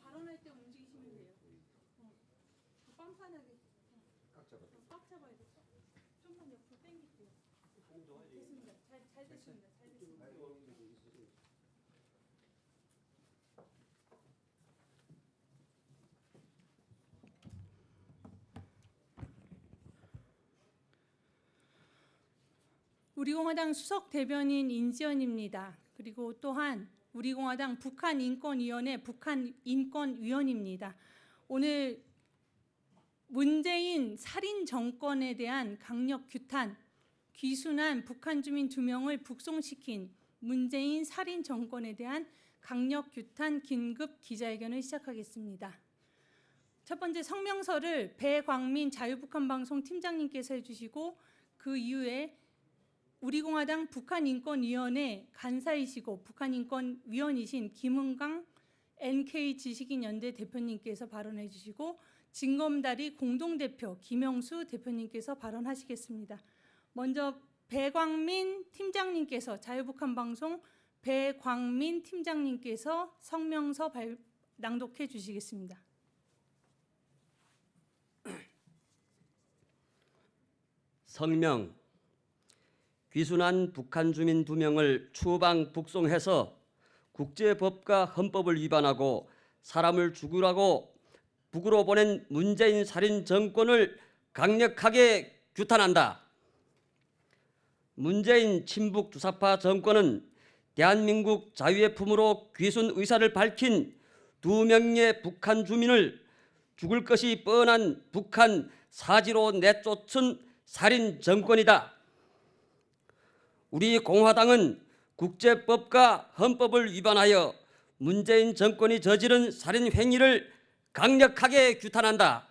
발언할 때 움직이시면 돼요. 빤빤하게 꽉 잡아야 돼. 좀만 옆으로 당길게요. 됐습니다. 잘 됐습니다. 잘 됐습니다. 우리공화당 수석 대변인 인지연입니다. 그리고 또한 우리공화당 북한인권위원회 북한인권위원입니다. 오늘 문재인 살인 정권에 대한 강력 규탄, 귀순한 북한 주민 2명을 북송시킨 문재인 살인 정권에 대한 강력 규탄 긴급 기자회견을 시작하겠습니다. 첫 번째 성명서를 배광민 자유북한방송 팀장님께서 해주시고 그 이후에 우리공화당 북한인권위원회 간사이시고 북한인권위원이신 김은강 NK지식인연대 대표님께서 발언해 주시고 진검다리 공동대표 김영수 대표님께서 발언하시겠습니다. 먼저 배광민 팀장님께서 자유북한방송 배광민 팀장님께서 성명서 낭독해 주시겠습니다. 성명. 귀순한 북한 주민 2명을 추방 북송해서 국제법과 헌법을 위반하고 사람을 죽으라고 북으로 보낸 문재인 살인 정권을 강력하게 규탄한다. 문재인 친북 주사파 정권은 대한민국 자유의 품으로 귀순 의사를 밝힌 2명의 북한 주민을 죽을 것이 뻔한 북한 사지로 내쫓은 살인 정권이다. 우리 공화당은 국제법과 헌법을 위반하여 문재인 정권이 저지른 살인 행위를 강력하게 규탄한다.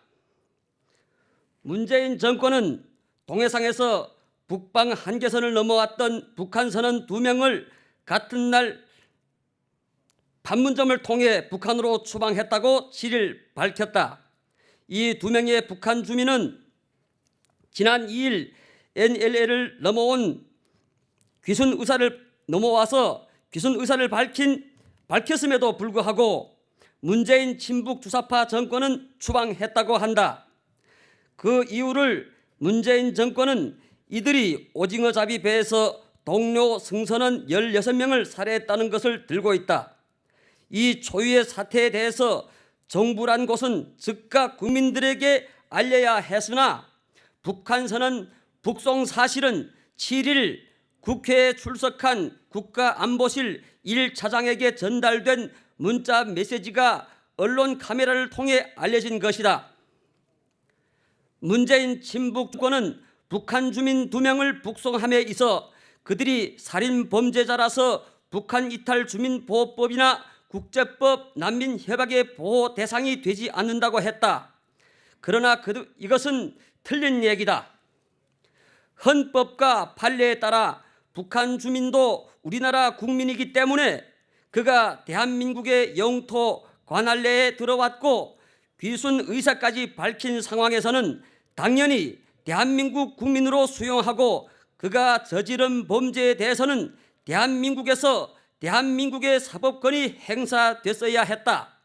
문재인 정권은 동해상에서 북방 한계선을 넘어왔던 북한 선원 2명을 같은 날 판문점을 통해 북한으로 추방했다고 7일 밝혔다. 이 2명의 북한 주민은 지난 2일 NLL을 넘어와서 귀순 의사를 밝혔음에도 불구하고 문재인 친북 주사파 정권은 추방했다고 한다. 그 이유를 문재인 정권은 이들이 오징어잡이 배에서 동료 승선원 16명을 살해했다는 것을 들고 있다. 이 초유의 사태에 대해서 정부란 곳은 즉각 국민들에게 알려야 했으나 북한 선언 북송 사실은 7일 국회에 출석한 국가안보실 1차장에게 전달된 문자 메시지가 언론 카메라를 통해 알려진 것이다. 문재인 친북 정권은 북한 주민 2명을 북송함에 있어 그들이 살인 범죄자라서 북한 이탈 주민보호법이나 국제법 난민협약의 보호 대상이 되지 않는다고 했다. 그러나 이것은 틀린 얘기다. 헌법과 판례에 따라 북한 주민도 우리나라 국민이기 때문에 그가 대한민국의 영토 관할 내에 들어왔고 귀순 의사까지 밝힌 상황에서는 당연히 대한민국 국민으로 수용하고 그가 저지른 범죄에 대해서는 대한민국에서 대한민국의 사법권이 행사됐어야 했다.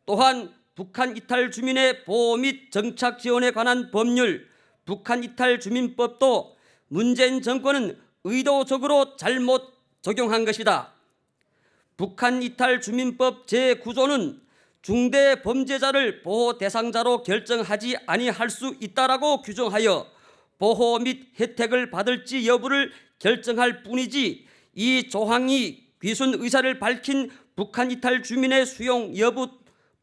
또한 북한 이탈 주민의 보호 및 정착 지원에 관한 법률 북한 이탈 주민법도 문재인 정권은 의도적으로 잘못 적용한 것이다. 북한 이탈 주민법 제9조는 중대 범죄자를 보호 대상자로 결정하지 아니할 수 있다라고 규정하여 보호 및 혜택을 받을지 여부를 결정할 뿐이지 이 조항이 귀순 의사를 밝힌 북한 이탈 주민의 수용 여부,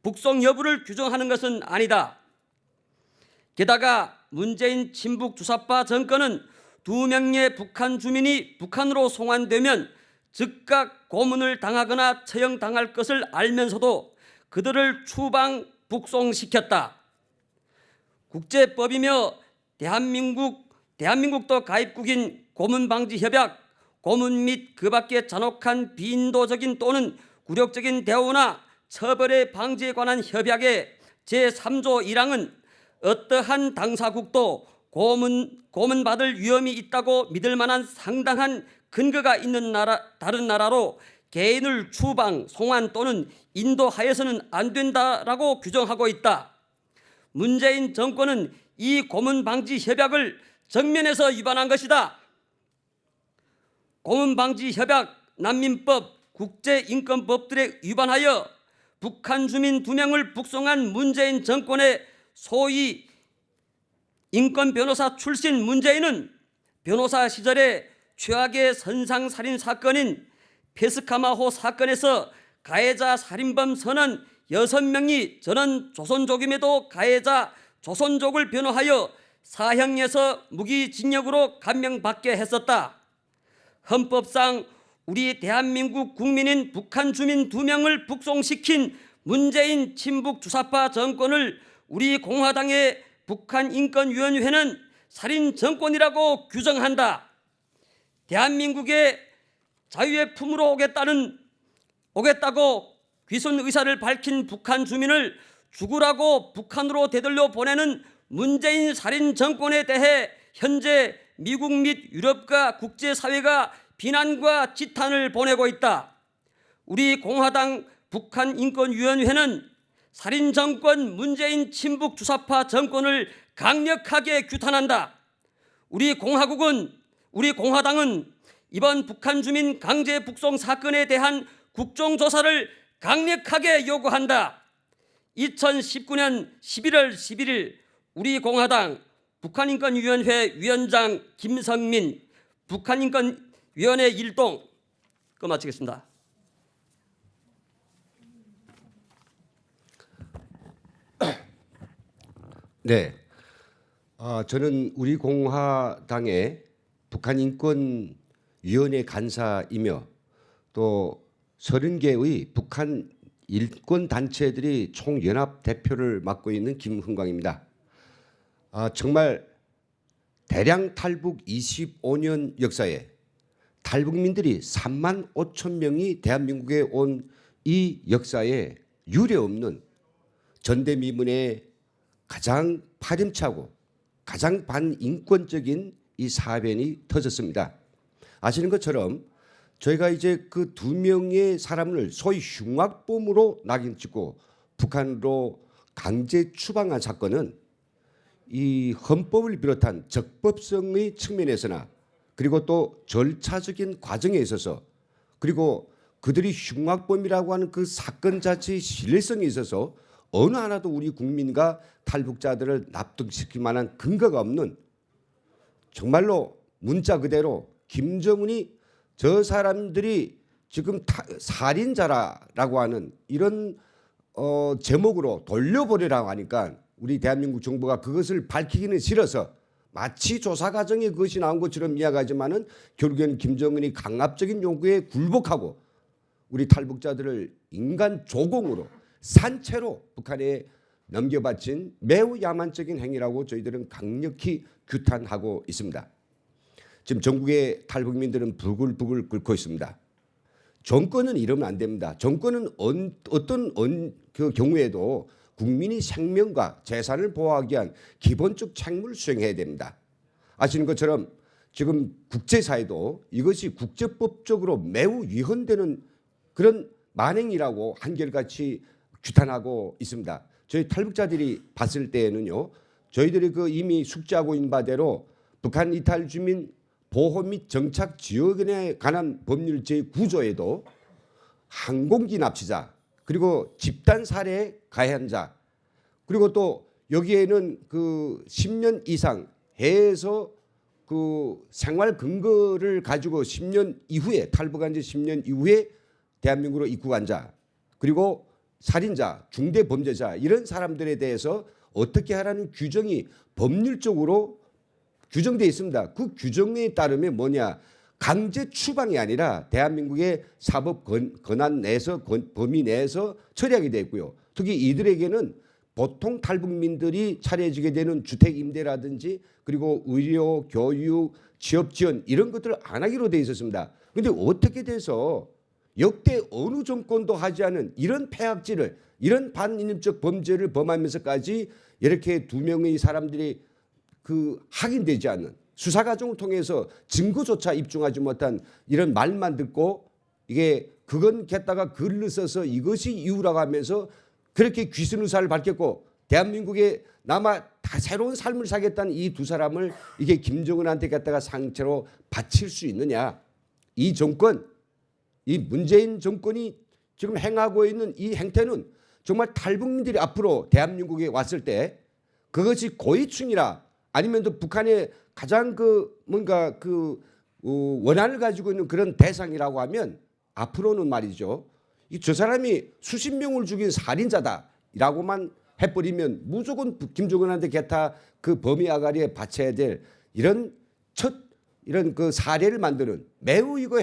북송 여부를 규정하는 것은 아니다. 게다가 문재인 친북 주사파 정권은 2명의 북한 주민이 북한으로 송환되면 즉각 고문을 당하거나 처형당할 것을 알면서도 그들을 추방 북송시켰다. 국제법이며 대한민국도 가입국인 고문방지협약, 고문 및 그 밖의 잔혹한 비인도적인 또는 굴욕적인 대우나 처벌의 방지에 관한 협약의 제3조 1항은 어떠한 당사국도 고문받을 위험이 있다고 믿을 만한 상당한 근거가 있는 다른 나라로 개인을 추방, 송환 또는 인도하여서는 안 된다라고 규정하고 있다. 문재인 정권은 이 고문 방지 협약을 정면에서 위반한 것이다. 고문 방지 협약, 난민법, 국제인권법들에 위반하여 북한 주민 2명을 북송한 문재인 정권의 소위 인권 변호사 출신 문재인은 변호사 시절에 최악의 선상살인 사건인 페스카마호 사건에서 가해자 살인범 선원 6명이 전원 조선족임에도 가해자 조선족을 변호하여 사형에서 무기징역으로 감형받게 했었다. 헌법상 우리 대한민국 국민인 북한 주민 2명을 북송시킨 문재인 친북 주사파 정권을 우리 공화당의 북한인권위원회는 살인 정권이라고 규정한다. 대한민국의 자유의 품으로 오겠다고 귀순 의사를 밝힌 북한 주민을 죽으라고 북한으로 되돌려 보내는 문재인 살인 정권에 대해 현재 미국 및 유럽과 국제사회가 비난과 지탄을 보내고 있다. 우리 공화당 북한인권위원회는 살인 정권 문재인 친북 주사파 정권을 강력하게 규탄한다. 우리 공화당은 이번 북한 주민 강제 북송 사건에 대한 국정조사를 강력하게 요구한다. 2019년 11월 11일 우리 공화당 북한인권위원회 위원장 김성민, 북한인권위원회 일동 마치겠습니다. 네, 저는 우리 공화당의 북한인권위원회 간사이며 또 30개의 북한 인권단체들이 총연합 대표를 맡고 있는 김흥광입니다. 정말 대량 탈북 25년 역사에 탈북민들이 3만 5천 명이 대한민국에 온 이 역사에 유례없는 전대미문의 가장 파렴치하고 가장 반인권적인 이 사변이 터졌습니다. 아시는 것처럼 저희가 이제 그 2명의 사람을 소위 흉악범으로 낙인 찍고 북한으로 강제 추방한 사건은 이 헌법을 비롯한 적법성의 측면에서나 그리고 또 절차적인 과정에 있어서 그리고 그들이 흉악범이라고 하는 그 사건 자체의 신뢰성에 있어서 어느 하나도 우리 국민과 탈북자들을 납득시킬 만한 근거가 없는 정말로 문자 그대로 김정은이 저 사람들이 지금 살인자라고 하는 이런 제목으로 돌려보내라고 하니까 우리 대한민국 정부가 그것을 밝히기는 싫어서 마치 조사 과정에 그것이 나온 것처럼 이야기하지만은 결국에는 김정은이 강압적인 요구에 굴복하고 우리 탈북자들을 인간 조공으로 산채로 북한에 넘겨바친 매우 야만적인 행위라고 저희들은 강력히 규탄하고 있습니다. 지금 전국의 탈북민들은 부글부글 끓고 있습니다. 정권은 이러면 안 됩니다. 정권은 어떤 그 경우에도 국민이 생명과 재산을 보호하기 위한 기본적 책무를 수행해야 됩니다. 아시는 것처럼 지금 국제사회도 이것이 국제법적으로 매우 위헌되는 그런 만행이라고 한결같이 규탄하고 있습니다. 저희 탈북자들이 봤을 때에는요, 저희들이 그 이미 숙지하고 있는 바대로 북한 이탈 주민 보호 및 정착 지역에 관한 법률 제9조에도 항공기 납치자 그리고 집단 살해 가해한 자 그리고 또 여기에는 그 10년 이상 해에서 그 생활 근거를 가지고 10년 이후에 탈북한 지 10년 이후에 대한민국으로 입국한 자 그리고 살인자, 중대 범죄자 이런 사람들에 대해서 어떻게 하라는 규정이 법률적으로 규정되어 있습니다. 그 규정에 따르면 뭐냐 강제 추방이 아니라 대한민국의 사법 권한 내에서 범위 내에서 처리하게 되어 있고요. 특히 이들에게는 보통 탈북민들이 차려지게 되는 주택 임대라든지 그리고 의료, 교육, 취업 지원 이런 것들을 안 하기로 되어 있었습니다. 그런데 어떻게 돼서 역대 어느 정권도 하지 않은 이런 폐악질을 이런 반인륜적 범죄를 범하면서까지 이렇게 2명의 사람들이 그 확인되지 않는 수사 과정을 통해서 증거조차 입증하지 못한 이런 말만 듣고 이게 그건 갖다가 글을 써서 이것이 이유라고 하면서 그렇게 귀순 의사를 밝혔고 대한민국에 남아 다 새로운 삶을 살겠다는 이 두 사람을 이게 김정은한테 갖다가 상처로 바칠 수 있느냐. 이 정권, 이 문재인 정권이 지금 행하고 있는 이 행태는 정말 탈북민들이 앞으로 대한민국에 왔을 때 그것이 고위층이라 아니면 또 북한의 가장 뭔가 원한을 가지고 있는 그런 대상이라고 하면 앞으로는 말이죠. 저 사람이 수십 명을 죽인 살인자다라고만 해버리면 무조건 김정은한테 게타 그 범위 아가리에 바쳐야 될 이런 그 사례를 만드는 매우 이거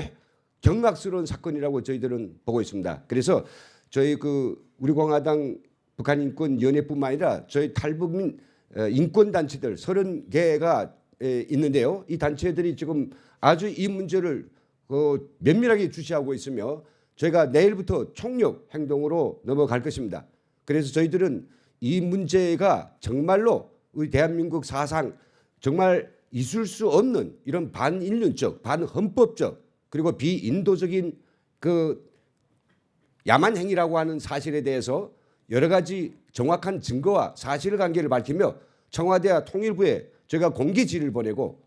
경악스러운 사건이라고 저희들은 보고 있습니다. 그래서 저희 우리 공화당 북한인권위원회뿐만 아니라 저희 탈북민 인권단체들 30개가 있는데요. 이 단체들이 지금 아주 이 문제를 면밀하게 주시하고 있으며 저희가 내일부터 총력 행동으로 넘어갈 것입니다. 그래서 저희들은 이 문제가 정말로 우리 대한민국 사상 정말 있을 수 없는 이런 반인륜적, 반헌법적 그리고 비인도적인 그 야만 행위라고 하는 사실에 대해서 여러 가지 정확한 증거와 사실관계를 밝히며 청와대와 통일부에 저희가 공개 질의를 보내고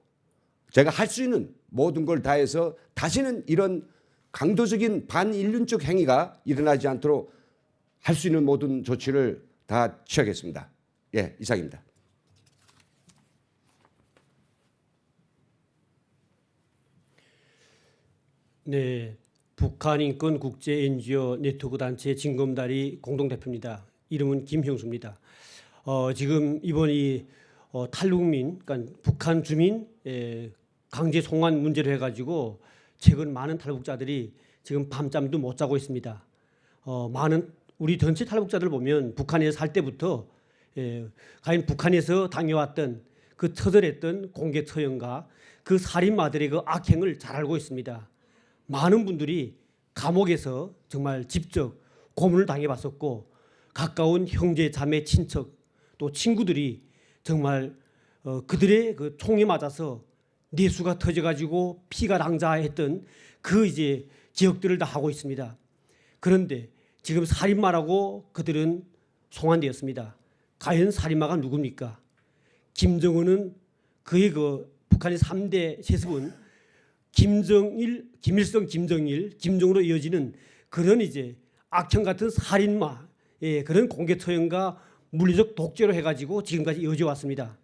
제가 할 수 있는 모든 걸 다해서 다시는 이런 강도적인 반인륜적 행위가 일어나지 않도록 할 수 있는 모든 조치를 다 취하겠습니다. 예, 이상입니다. 네, 북한인권국제 NGO 네트워크 단체 진검다리 공동대표입니다. 이름은 김형수입니다. 지금 이번 탈북민, 그러니까 북한 주민 강제 송환 문제로 해가지고 최근 많은 탈북자들이 지금 밤잠도 못 자고 있습니다. 많은 우리 전체 탈북자들 보면 북한에 살 때부터 과연 북한에서 당해왔던 그 처절했던 공개 처형과 그 살인마들의 그 악행을 잘 알고 있습니다. 많은 분들이 감옥에서 정말 직접 고문을 당해봤었고 가까운 형제, 자매, 친척 또 친구들이 정말 그들의 그 총에 맞아서 뇌수가 터져가지고 피가 낭자했던 그 이제 지역들을 다 하고 있습니다. 그런데 지금 살인마라고 그들은 송환되었습니다. 과연 살인마가 누굽니까? 김정은은 그의 북한의 3대 세습은 김정일, 김일성, 김정일, 김정으로 이어지는 그런 이제 악형 같은 살인마, 그런 공개 처형과 물리적 독재로 해가지고 지금까지 이어져 왔습니다.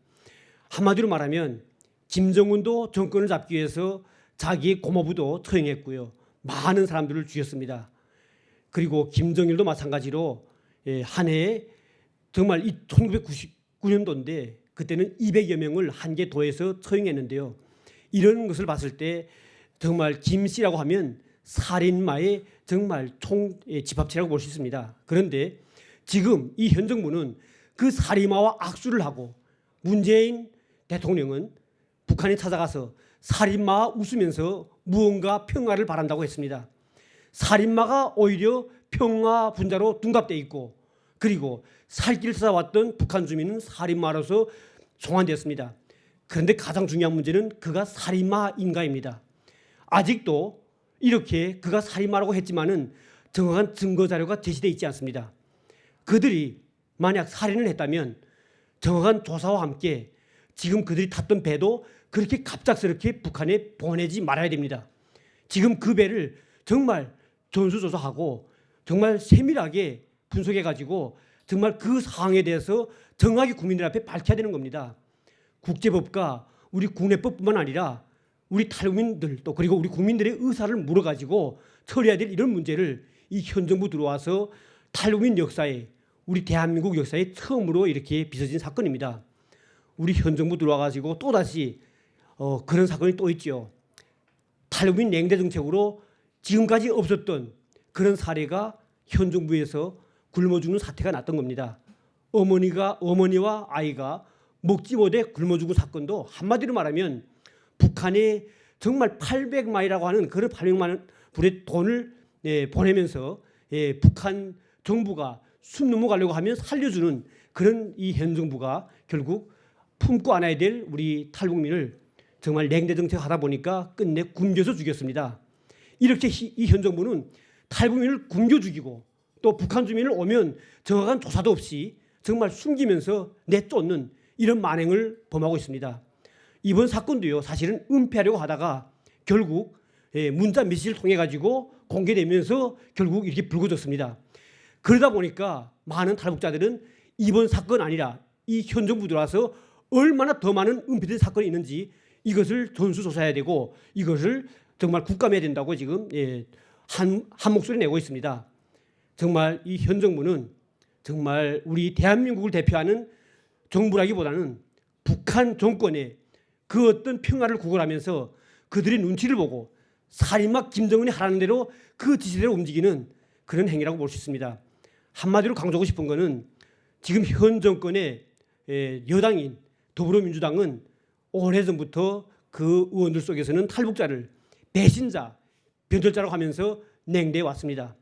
한마디로 말하면 김정은도 정권을 잡기 위해서 자기의 고모부도 처형했고요. 많은 사람들을 죽였습니다. 그리고 김정일도 마찬가지로 한 해에 정말 1999년도인데 그때는 200여 명을 한 개 도에서 처형했는데요. 이런 것을 봤을 때 정말 김 씨라고 하면 살인마의 정말 집합체라고 볼 수 있습니다. 그런데 지금 이 현 정부는 그 살인마와 악수를 하고 문재인 대통령은 북한에 찾아가서 살인마와 웃으면서 무언가 평화를 바란다고 했습니다. 살인마가 오히려 평화 분자로 둔갑돼 있고 그리고 살길 찾아왔던 북한 주민은 살인마로서 송환되었습니다. 그런데 가장 중요한 문제는 그가 살인마인가입니다. 아직도 이렇게 그가 살인마라고 했지만은 정확한 증거 자료가 제시되어 있지 않습니다. 그들이 만약 살인을 했다면 정확한 조사와 함께 지금 그들이 탔던 배도 그렇게 갑작스럽게 북한에 보내지 말아야 됩니다. 지금 그 배를 정말 전수조사하고 정말 세밀하게 분석해가지고 정말 그 사항에 대해서 정확히 국민들 앞에 밝혀야 되는 겁니다. 국제법과 우리 국내법뿐만 아니라 우리 탈북민들 또 그리고 우리 국민들의 의사를 물어가지고 처리해야 될 이런 문제를 이 현 정부 들어와서 탈북민 역사에 우리 대한민국 역사에 처음으로 이렇게 빚어진 사건입니다. 우리 현 정부 들어와가지고 또다시 그런 사건이 또 있죠. 탈북민 냉대 정책으로 지금까지 없었던 그런 사례가 현 정부에서 굶어 죽는 사태가 났던 겁니다. 어머니와 아이가 먹지 못해 굶어 죽은 사건도 한마디로 말하면 북한에 정말 800만이라고 하는 그런 800만 불의 돈을 보내면서 북한 정부가 숨 넘어가려고 하면 살려주는 그런 이 현 정부가 결국 품고 안아야 될 우리 탈북민을 정말 냉대 정책 하다 보니까 끝내 굶겨서 죽였습니다. 이렇게 이 현 정부는 탈북민을 굶겨 죽이고 또 북한 주민을 오면 정확한 조사도 없이 정말 숨기면서 내쫓는 이런 만행을 범하고 있습니다. 이번 사건도요, 사실은 은폐하려고 하다가 결국 문자 메시지를 통해 가지고 공개되면서 결국 이렇게 불거졌습니다. 그러다 보니까 많은 탈북자들은 이번 사건 아니라 이 현 정부 들어와서 얼마나 더 많은 은폐된 사건이 있는지 이것을 전수조사해야 되고 이것을 정말 국감해야 된다고 지금 한 목소리 내고 있습니다. 정말 이 현 정부는 정말 우리 대한민국을 대표하는 정부라기보다는 북한 정권의 그 어떤 평화를 구걸하면서 그들의 눈치를 보고 살인마 김정은이 하라는 대로 그 지시대로 움직이는 그런 행위라고 볼 수 있습니다. 한마디로 강조하고 싶은 것은 지금 현 정권의 여당인 더불어민주당은 오래전부터 그 의원들 속에서는 탈북자를 배신자, 변절자라고 하면서 냉대해 왔습니다.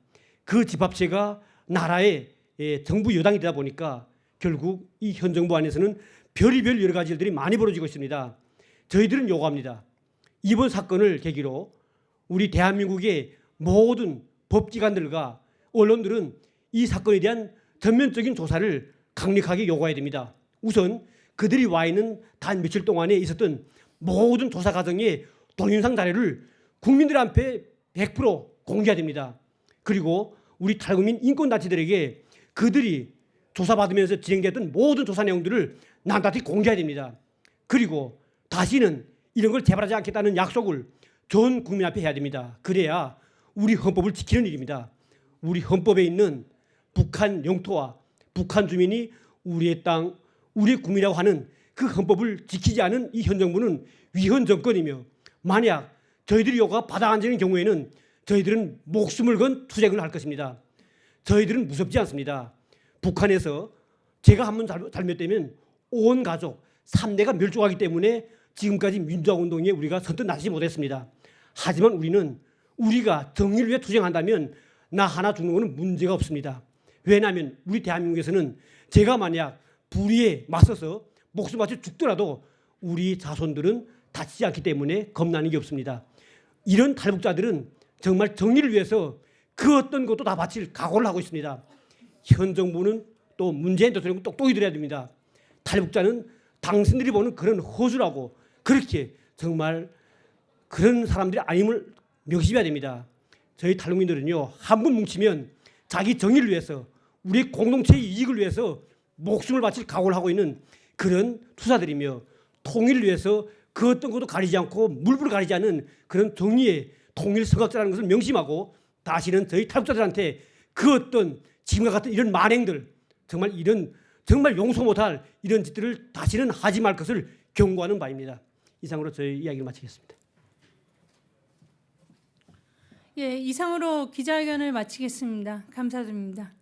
그 집합체가 나라의 정부 여당이 되다 보니까 결국 이 현 정부 안에서는 별의별 여러 가지 일들이 많이 벌어지고 있습니다. 저희들은 요구합니다. 이번 사건을 계기로 우리 대한민국의 모든 법기관들과 언론들은 이 사건에 대한 전면적인 조사를 강력하게 요구해야 됩니다. 우선 그들이 와 있는 단 며칠 동안에 있었던 모든 조사 과정의 동영상 자료를 국민들 앞에 100% 공개해야 됩니다. 그리고 우리 탈북민 인권단체들에게 그들이 조사받으면서 진행됐던 모든 조사 내용들을 낱낱이 공개해야 됩니다. 그리고 다시는 이런 걸 재발하지 않겠다는 약속을 전 국민 앞에 해야 됩니다. 그래야 우리 헌법을 지키는 일입니다. 우리 헌법에 있는 북한 영토와 북한 주민이 우리의 땅, 우리의 국민이라고 하는 그 헌법을 지키지 않은 이 현 정부는 위헌 정권이며 만약 저희들이 요구가 받아안지는 경우에는 저희들은 목숨을 건 투쟁을 할 것입니다. 저희들은 무섭지 않습니다. 북한에서 제가 한번 잘못되면 온 가족 3대가 멸종하기 때문에 지금까지 민주화운동에 우리가 선뜻 나서지 못했습니다. 하지만 우리가 정의를 위해 투쟁한다면 나 하나 죽는 것은 문제가 없습니다. 왜냐하면 우리 대한민국에서는 제가 만약 불의에 맞서서 목숨 바쳐 죽더라도 우리 자손들은 다치지 않기 때문에 겁나는 게 없습니다. 이런 탈북자들은 정말 정의를 위해서 그 어떤 것도 다 바칠 각오를 하고 있습니다. 현 정부는 또 문재인 대통령 똑똑히 들어야 됩니다. 탈북자는 당신들이 보는 그런 허수라고 그렇게 정말 그런 사람들이 아님을 명심해야 됩니다. 저희 탈북민들은요, 한 번 뭉치면 자기 정의를 위해서 우리 공동체의 이익을 위해서 목숨을 바칠 각오를 하고 있는 그런 투사들이며 통일을 위해서 그 어떤 것도 가리지 않고 물불을 가리지 않는 그런 정의의 통일 선각자라는 것을 명심하고 다시는 저희 탈북자들한테 그 어떤 지금과 같은 이런 만행들 정말 용서 못할 이런 짓들을 다시는 하지 말 것을 경고하는 바입니다. 이상으로 저희 이야기를 마치겠습니다. 예, 이상으로 기자회견을 마치겠습니다. 감사드립니다.